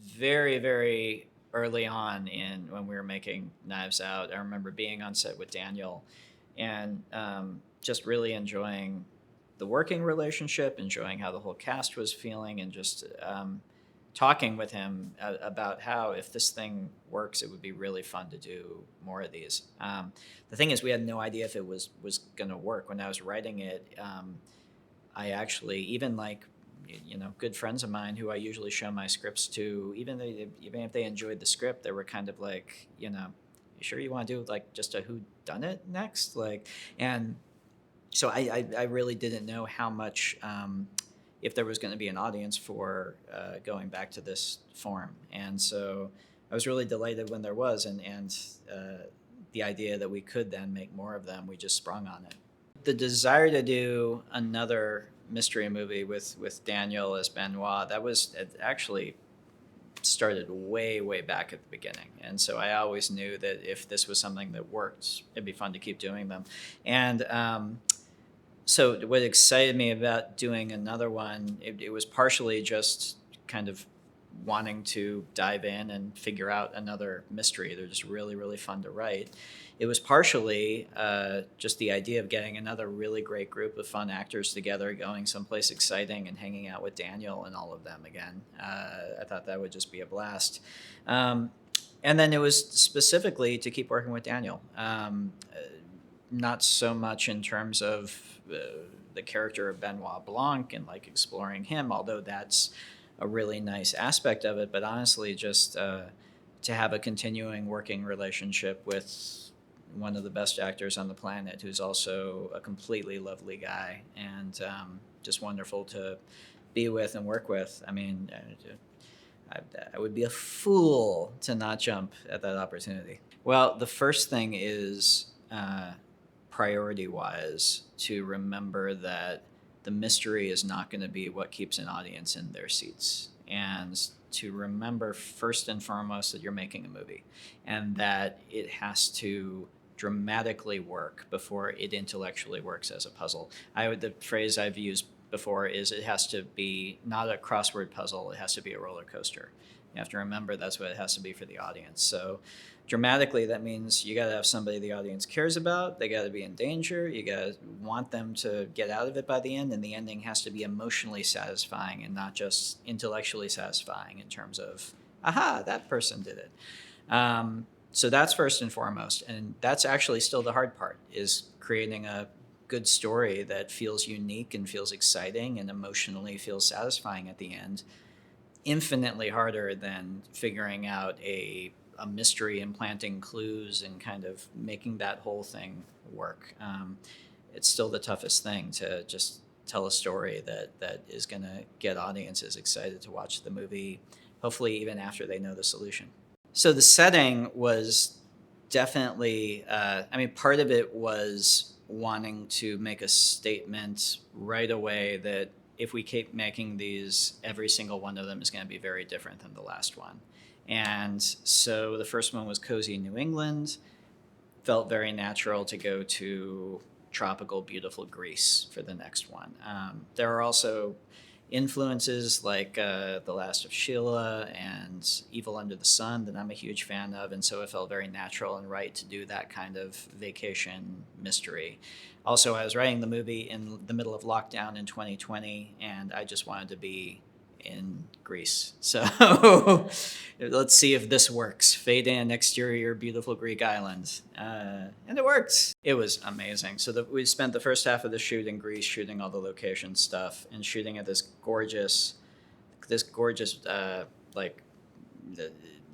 very, very early on in when we were making Knives Out. I remember being on set with Daniel and just really enjoying the working relationship, enjoying how the whole cast was feeling, and just talking with him about how if this thing works, it would be really fun to do more of these. The thing is, we had no idea if it was going to work. When I was writing it, I actually even like good friends of mine who I usually show my scripts to, even if they enjoyed the script, they were kind of like, you sure you want to do like just a who done it next, like, and so I really didn't know how much if there was going to be an audience for going back to this form, and so I was really delighted when there was, and the idea that we could then make more of them, we just sprung on it. The desire to do another mystery movie with Daniel as Benoit, that was it actually started way back at the beginning, and so I always knew that if this was something that worked, it'd be fun to keep doing them. And so what excited me about doing another one, it was partially just kind of wanting to dive in and figure out another mystery. They're just really fun to write. It was partially just the idea of getting another really great group of fun actors together, going someplace exciting and hanging out with Daniel and all of them again. I thought that would just be a blast. And then it was specifically to keep working with Daniel. Not so much in terms of the character of Benoit Blanc and like exploring him, although that's a really nice aspect of it, but honestly, just to have a continuing working relationship with one of the best actors on the planet, who's also a completely lovely guy, and just wonderful to be with and work with. I mean, I would be a fool to not jump at that opportunity. Well, the first thing is priority wise to remember that the mystery is not going to be what keeps an audience in their seats, and to remember first and foremost that you're making a movie and that it has to dramatically work before it intellectually works as a puzzle. The phrase I've used before is it has to be not a crossword puzzle, it has to be a roller coaster. You have to remember that's what it has to be for the audience. So dramatically, that means you got to have somebody the audience cares about. They got to be in danger. You got to want them to get out of it by the end, and the ending has to be emotionally satisfying and not just intellectually satisfying in terms of, aha, that person did it. So that's first and foremost, and that's actually still the hard part, is creating a good story that feels unique and feels exciting and emotionally feels satisfying at the end. Infinitely harder than figuring out a mystery and planting clues and kind of making that whole thing work. It's still the toughest thing to just tell a story that is going to get audiences excited to watch the movie, hopefully even after they know the solution. So the setting was definitely, part of it was wanting to make a statement right away that if we keep making these, every single one of them is going to be very different than the last one. And so the first one was Cozy New England. Felt very natural to go to tropical, beautiful Greece for the next one. There are also influences like The Last of Sheila and Evil Under the Sun that I'm a huge fan of, and so it felt very natural and right to do that kind of vacation mystery. Also, I was writing the movie in the middle of lockdown in 2020, and I just wanted to be in Greece. So let's see if this works. Fade in, exterior, beautiful Greek island. And it worked. It was amazing. So we spent the first half of the shoot in Greece, shooting all the location stuff and shooting at this gorgeous like the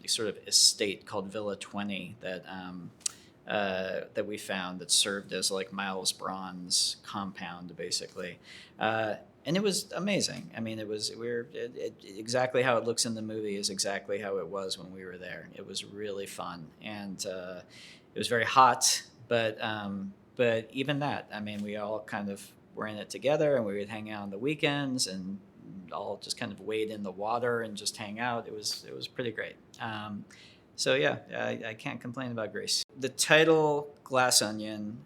sort of estate called Villa 20 that we found that served as like Miles Braun's compound, basically. And it was amazing. I mean, exactly how it looks in the movie is exactly how it was when we were there. It was really fun, and it was very hot. But even that, I mean, we all kind of were in it together, and we would hang out on the weekends and all just kind of wade in the water and just hang out. It was pretty great. So yeah, I can't complain about Greece. The title Glass Onion.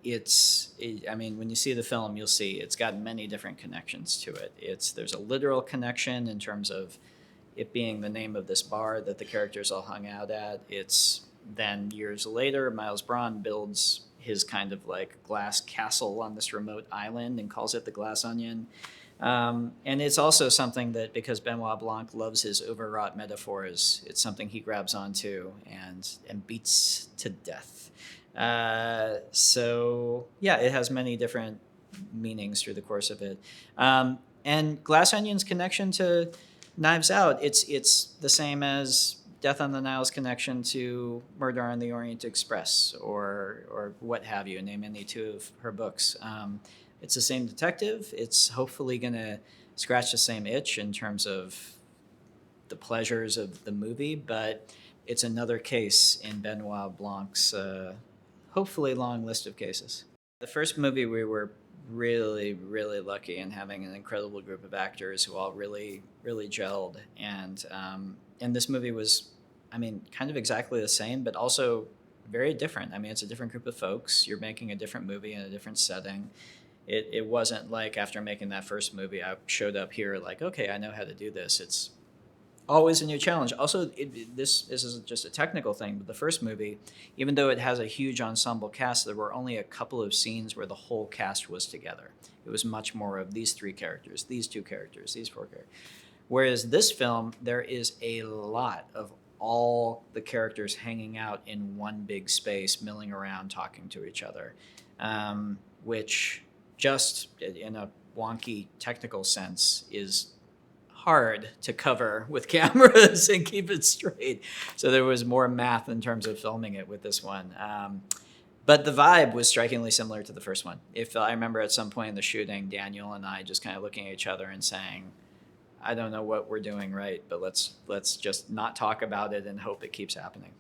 When you see the film, you'll see it's got many different connections to it. There's a literal connection in terms of it being the name of this bar that the characters all hung out at. It's then years later, Miles Braun builds his kind of like glass castle on this remote island and calls it the Glass Onion. And it's also something that, because Benoit Blanc loves his overwrought metaphors, it's something he grabs onto and beats to death. So yeah, it has many different meanings through the course of it. And Glass Onion's connection to Knives Out, it's the same as Death on the Nile's connection to Murder on the Orient Express, or what have you. Name any two of her books. It's the same detective. It's hopefully going to scratch the same itch in terms of the pleasures of the movie, but it's another case in Benoit Blanc's hopefully long list of cases. The first movie, we were really, really lucky in having an incredible group of actors who all really, really gelled. And this movie was, I mean, kind of exactly the same, but also very different. I mean, it's a different group of folks. You're making a different movie in a different setting. It wasn't like after making that first movie, I showed up here like, okay, I know how to do this. It's always a new challenge. Also, this isn't just a technical thing, but the first movie, even though it has a huge ensemble cast, there were only a couple of scenes where the whole cast was together. It was much more of these 3 characters, these 2 characters, these 4 characters. Whereas this film, there is a lot of all the characters hanging out in one big space, milling around, talking to each other, which just in a wonky technical sense is hard to cover with cameras and keep it straight. So there was more math in terms of filming it with this one. But the vibe was strikingly similar to the first one. If I remember at some point in the shooting, Daniel and I just kind of looking at each other and saying, I don't know what we're doing right, but let's just not talk about it and hope it keeps happening.